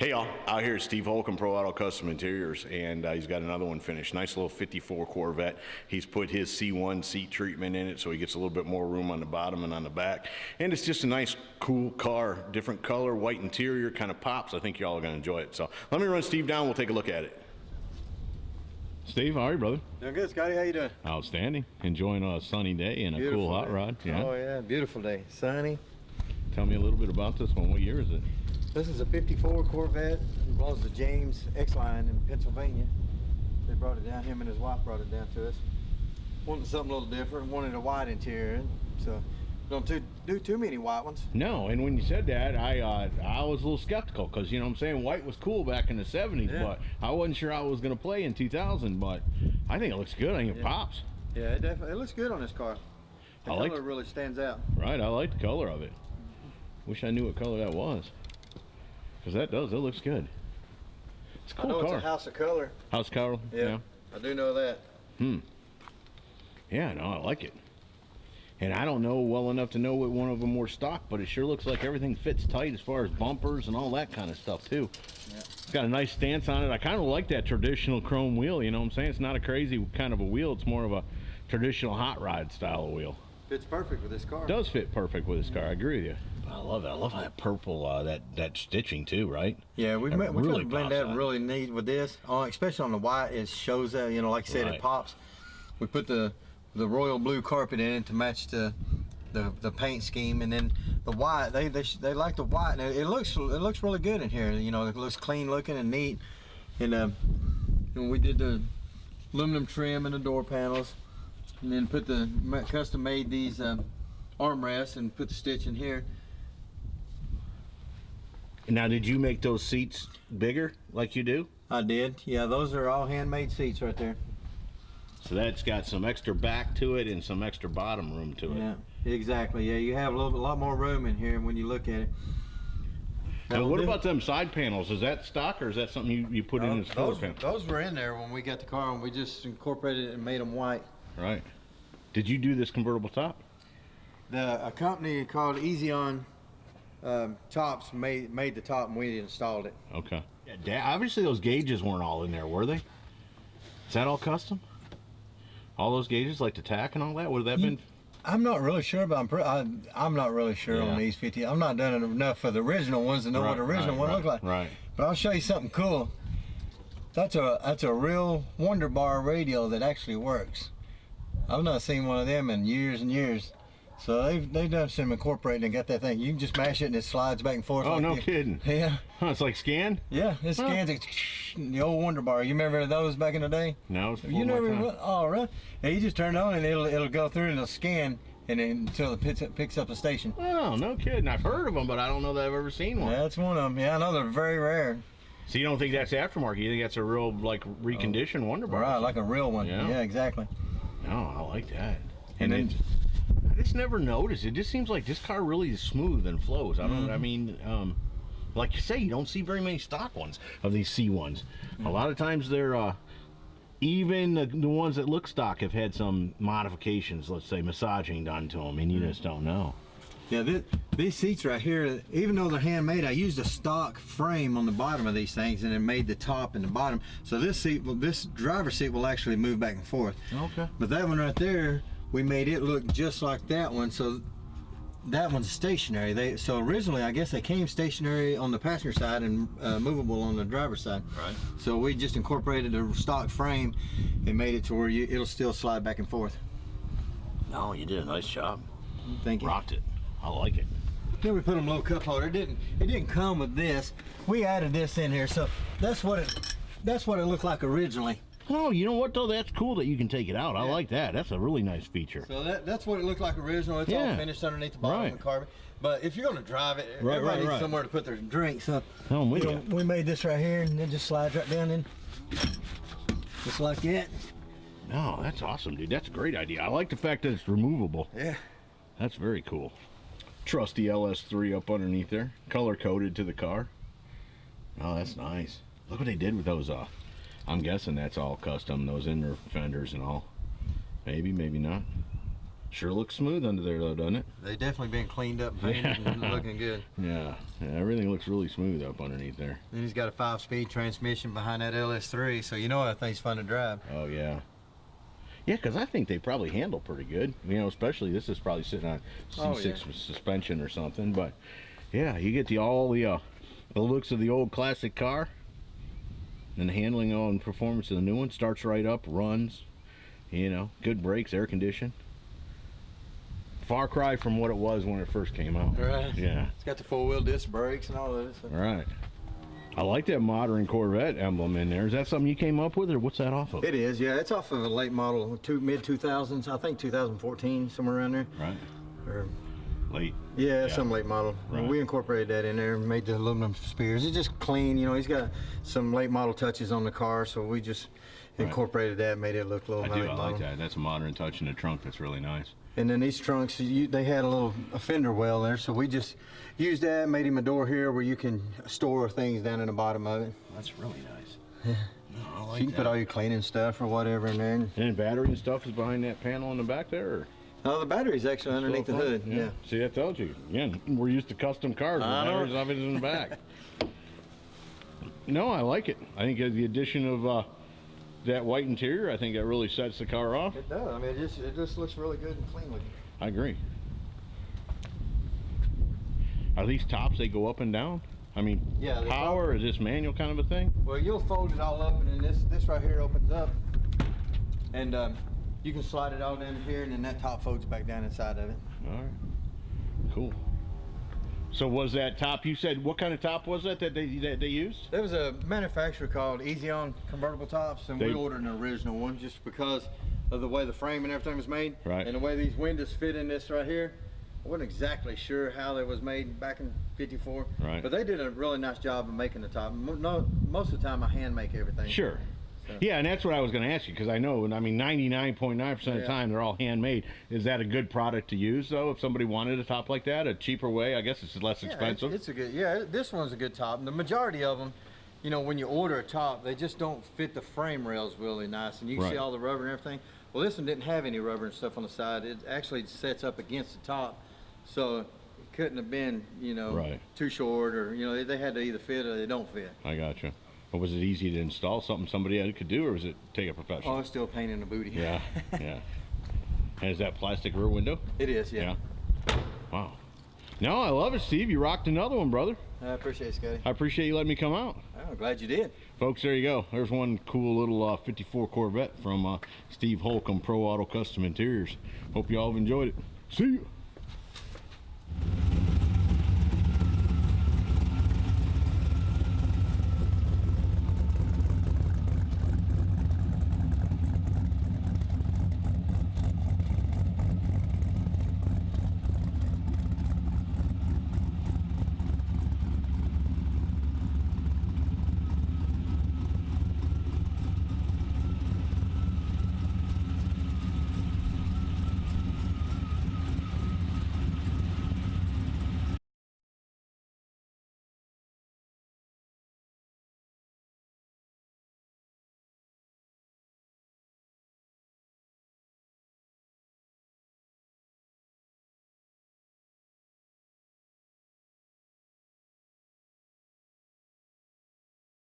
Hey y'all, out here at Steve Holcomb, Pro Auto Custom Interiors, and he's got another one finished. Nice little 54 Corvette. He's put his C1 seat treatment in it so he gets a little bit more room on the bottom and on the back. And it's just a nice, cool car, different color, white interior, kind of pops. I think y'all are gonna enjoy it. So let me run Steve down, we'll take a look at it. Steve, how are you, brother? Doing good, Scotty. How you doing? Outstanding. Enjoying a sunny day and a cool hot rod. Yeah. Oh yeah, beautiful day. Sunny. Tell me a little bit about this one. What year is it? This is a 54 Corvette. It belongs to James X-Line in Pennsylvania. They brought it down, him and his wife brought it down to us. Wanted something a little different, wanted a white interior, so don't do too many white ones. No, and when you said that, I was a little skeptical because, you know what I'm saying, white was cool back in the 70s, Yeah. but I wasn't sure how it was going to play in 2000, but I think it looks good. I think it pops. Yeah, it looks good on this car. The color really stands out. Right, I like the color of it. Wish I knew what color that was. Because it looks good. It's a cool car. It's a house of color. House color? Yeah, I do know that. Yeah, no, I like it. And I don't know well enough to know what one of them were stock, but it sure looks like everything fits tight as far as bumpers and all that kind of stuff too. Yeah. It's got a nice stance on it. I kind of like that traditional chrome wheel, you know what I'm saying? It's not a crazy kind of a wheel. It's more of a traditional hot rod style of wheel. Fits perfect with this car. It does fit perfect with this car. I agree with you. I love it. I love that purple, that stitching too, right? Yeah, we really blend that really neat with this. Especially on the white, it shows that, you know, like I said, it pops. We put the royal blue carpet in it to match the paint scheme, and then the white. They like the white, and it looks really good in here. You know, it looks clean looking and neat. And we did the aluminum trim and the door panels, and then put custom made these armrests and put the stitch in here. Now, did you make those seats bigger like you do? I did. Yeah, those are all handmade seats right there. So that's got some extra back to it and some extra bottom room to it. Yeah, exactly. Yeah, you have a lot more room in here when you look at it. Now, what about them side panels? Is that stock or is that something you put in as floor panel? Those were in there when we got the car, and we just incorporated it and made them white. Right. Did you do this convertible top? A company called Easy On Tops made the top, and we installed it. Okay. Yeah, obviously those gauges weren't all in there, were they? Is that all custom? All those gauges, like the tack and all that, would have that been? I'm not really sure, but I'm not really sure on these 50. I'm not done enough for the original ones to know what the original one looked like. Right. But I'll show you something cool. That's a real Wonder Bar radio that actually works. I've not seen one of them in years and years. So they've done some incorporating and got that thing. You can just mash it and it slides back and forth. Oh, like no kidding. Yeah. Huh, it's like scan? Yeah, it scans it. The old Wonder Bar. You remember those back in the day? No, it's you never. Oh, really? Yeah, you just turn it on and it'll go through and it'll scan and then until it picks up the station. Oh, no kidding. I've heard of them, but I don't know that I've ever seen one. Yeah, that's one of them. Yeah, I know they're very rare. So you don't think that's aftermarket? You think that's a real, like, reconditioned Wonder Bar? Right, like a real one. Yeah, exactly. No, I like that. And then I just never noticed. It just seems like this car really is smooth and flows. I don't. I mean, like you say, you don't see very many stock ones of these C1s. A lot of times they're even the ones that look stock have had some modifications. Let's say massaging done to them, and you just don't know. Yeah, these seats right here, even though they're handmade, I used a stock frame on the bottom of these things and it made the top and the bottom. So this driver's seat will actually move back and forth. Okay. But that one right there, we made it look just like that one. So that one's stationary. So originally, I guess they came stationary on the passenger side and movable on the driver's side. Right. So we just incorporated a stock frame and made it to where it'll still slide back and forth. No, you did a nice job. Thank you. Rocked it. I like it. Then we put them low cup holder. It didn't come with this. We added this in here, so that's what it looked like originally. Oh, you know what though? That's cool that you can take it out. I like that. That's a really nice feature. So that's what it looked like original. It's all finished underneath the bottom of the carbon. But if you're going to drive it, everybody needs somewhere to put their drink. So we made this right here, and it just slides right down in, just like that. No, that's awesome, dude. That's a great idea. I like the fact that it's removable. Yeah. That's very cool. Trusty LS3 up underneath there, color coded to the car. Oh, that's nice. Look what they did with those. I'm guessing that's all custom. Those inner fenders and all. Maybe, maybe not. Sure looks smooth under there though, doesn't it? They definitely been cleaned up, painted, and looking good. Yeah, everything looks really smooth up underneath there. Then he's got a 5-speed transmission behind that LS3, so you know that thing's fun to drive. Oh yeah. Yeah, because I think they probably handle pretty good. You know, especially this is probably sitting on C6 suspension or something. But yeah, you get all the looks of the old classic car, and the handling and performance of the new one. Starts right up, runs. You know, good brakes, air condition. Far cry from what it was when it first came out. Right. Yeah. It's got the 4-wheel disc brakes and all of this. Right. I like that modern Corvette emblem in there. Is that something you came up with, or what's that off of? It is, yeah. It's off of a late model, mid-2000s, I think 2014, somewhere around there. Right. Or, Late. yeah, some late model. Right. We incorporated that in there, made the aluminum spears. It's just clean, you know. He's got some late model touches on the car, so we just incorporated that, made it look a little late I model. like that. That's a modern touch in the trunk. That's really nice. And then these trunks, they had a fender well there, so we just used that, made him a door here where you can store things down in the bottom of it. That's really nice. Yeah. No, I like So you can put all your cleaning stuff or whatever in there. And battery and stuff is behind that panel in the back there? Or? Oh, the battery's actually underneath the hood. Yeah. See, that tells you. Yeah, we're used to custom cars with batteries of it in the back. No, I like it. I think the addition of that white interior, I think that really sets the car off. It does. I mean, it just looks really good and clean looking. I agree. Are these tops, they go up and down? I mean, Yeah, power, or is this manual kind of a thing? Well, you'll fold it all up, and then this right here opens up, and you can slide it all down here, and then that top folds back down inside of it. All right, cool. So was that top, you said, what kind of top was that they used? There was a manufacturer called Easy On Convertible Tops, and we ordered an original one just because of the way the frame and everything was made, Right. and the way these windows fit in this right here. I wasn't exactly sure how they was made back in '54, Right. but they did a really nice job of making the top. Most of the time I hand make everything. Sure. So. Yeah, and that's what I was going to ask you, because I know, I mean, 99.9% of the Yeah. time they're all handmade. Is that a good product to use, though, if somebody wanted a top like that, a cheaper way? I guess it's less expensive. It's a good, yeah, this one's a good top. And the majority of them, you know, when you order a top, they just don't fit the frame rails really nice. And you can see Right. all the rubber and everything. Well, this one didn't have any rubber and stuff on the side. It actually sets up against the top. So it couldn't have been, you know, Right. too short, or, you know, they had to either fit or they don't fit. I gotcha. But was it easy to install, something somebody could do, or was it take a professional? Oh, it's still a pain in the booty. Yeah, yeah. And is that plastic rear window? It is, yeah. Wow. No, I love it, Steve. You rocked another one, brother. I appreciate it, Scotty. I appreciate you letting me come out. I'm glad you did. Folks, there you go. There's one cool little 54 Corvette from Steve Holcomb Pro Auto Custom Interiors. Hope you all have enjoyed it. See you.